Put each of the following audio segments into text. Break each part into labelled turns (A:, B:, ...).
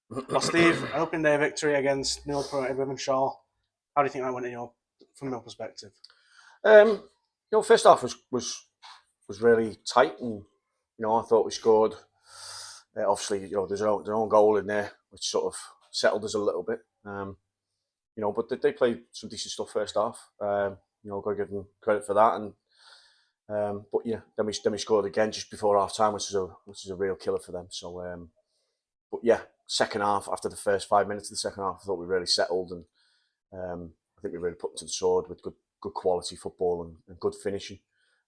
A: Well, Steve, an opening day victory against newly promoted Wythenshawe. How do you think that went from your perspective?
B: First half was really tight, and I thought we scored. Obviously, there's their own goal in there, which sort of settled us a little bit. But they played some decent stuff first half. Got to give them credit for that. And but yeah, then we scored again just before half time, which is a real killer for them. So, but yeah, second half, after the first 5 minutes of the second half, I thought we really settled, and I think we really put them to the sword with good quality football and good finishing.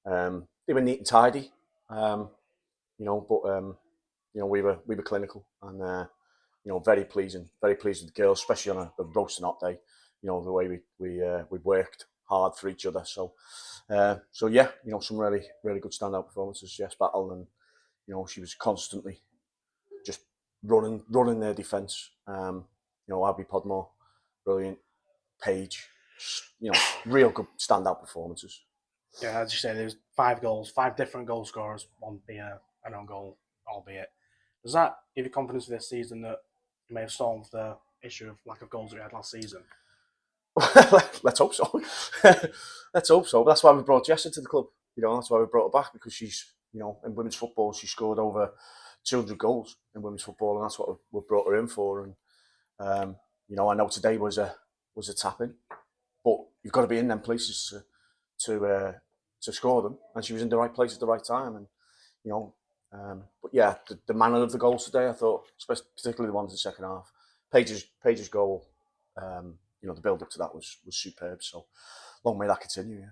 B: They were neat and tidy, but we were clinical, and very pleasing, very pleased with the girls, especially on a roasting hot day. The way we worked hard for each other. So yeah, some really good standout performances. Yes, Battle, and she was constantly just running their defence. Abby Podmore, brilliant. Paige, real good standout performances.
A: Yeah, as you say, there's 5 goals, 5 different goal scorers, one being an own goal, albeit. Does that give you confidence for this season that you may have solved the issue of lack of goals that we had last season?
B: Let's hope so. Let's hope so. But that's why we brought Jess into the club. That's why we brought her back, because she's, in women's football, she scored over 200 goals in women's football, and that's what we brought her in for. And I know today was a tap in, but you've got to be in them places to score them, and she was in the right place at the right time. And but yeah, the manner of the goals today, I thought, particularly the ones in the second half, Paige's goal, the build up to that was superb. So long may that continue.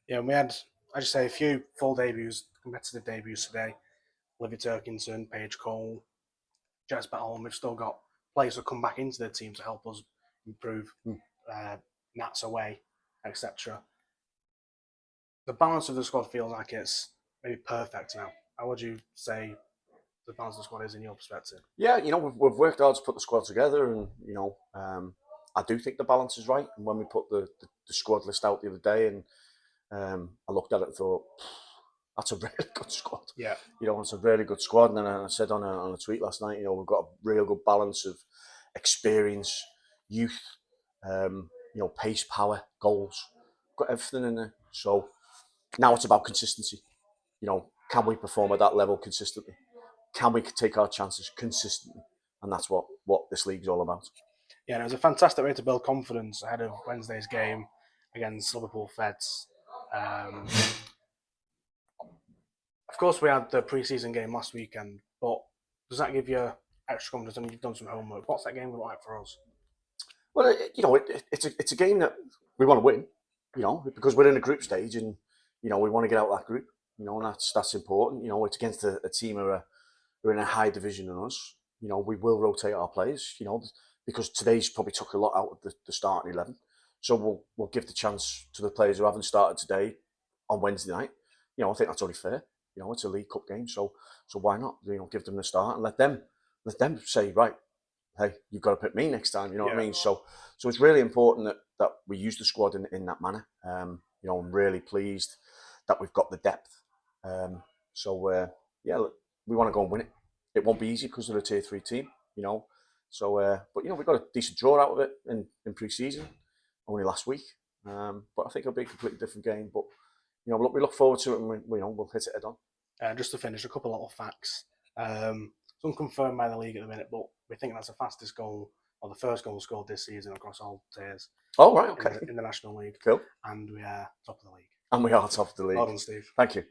A: Yeah, and we had, I just say, a few full debuts, competitive debuts today. Olivia Turkington, Paige Cole, Jess Battle, and we've still got players who come back into the team to help us improve Nats away, etc. The balance of the squad feels like it's maybe perfect now. How would you say the balance of the squad is in your perspective?
B: Yeah, we've worked hard to put the squad together, and I do think the balance is right. And when we put the squad list out the other day, and I looked at it and thought, that's a really good squad.
A: Yeah,
B: it's a really good squad. And then I said on a tweet last night, we've got a real good balance of experience, youth, pace, power, goals. Got everything in there. So now it's about consistency. Can we perform at that level consistently? Can we take our chances consistently? And that's what this league's all about.
A: Yeah, and it was a fantastic way to build confidence ahead of Wednesday's game against Liverpool Feds. Of course, we had the pre-season game last weekend, but does that give you extra confidence? And you've done some homework. What's that game look like for us?
B: Well, it's a game that we want to win, because we're in a group stage, and we want to get out of that group, and that's important. It's against a team who are in a high division than us. We will rotate our players, because today's probably took a lot out of the starting 11. So we'll give the chance to the players who haven't started today on Wednesday night. I think that's only fair. It's a League Cup game, so why not? Give them the start and let them say, right, hey, you've got to pick me next time. You know what I mean? So it's really important that we use the squad in that manner. I'm really pleased that we've got the depth. We want to go and win it. It won't be easy because they're a tier 3 team. But we got a decent draw out of it in pre-season only last week. But I think it'll be a completely different game. But we look forward to it, and we'll hit it head on.
A: Just to finish, a couple of little facts. It's unconfirmed by the league at the minute, but we think that's the fastest goal, or the first goal scored this season across all tiers.
B: Oh, right, okay.
A: In the National League.
B: Cool.
A: And we are top of the league.
B: And we are top of the league.
A: Well done, Steve.
B: Thank you.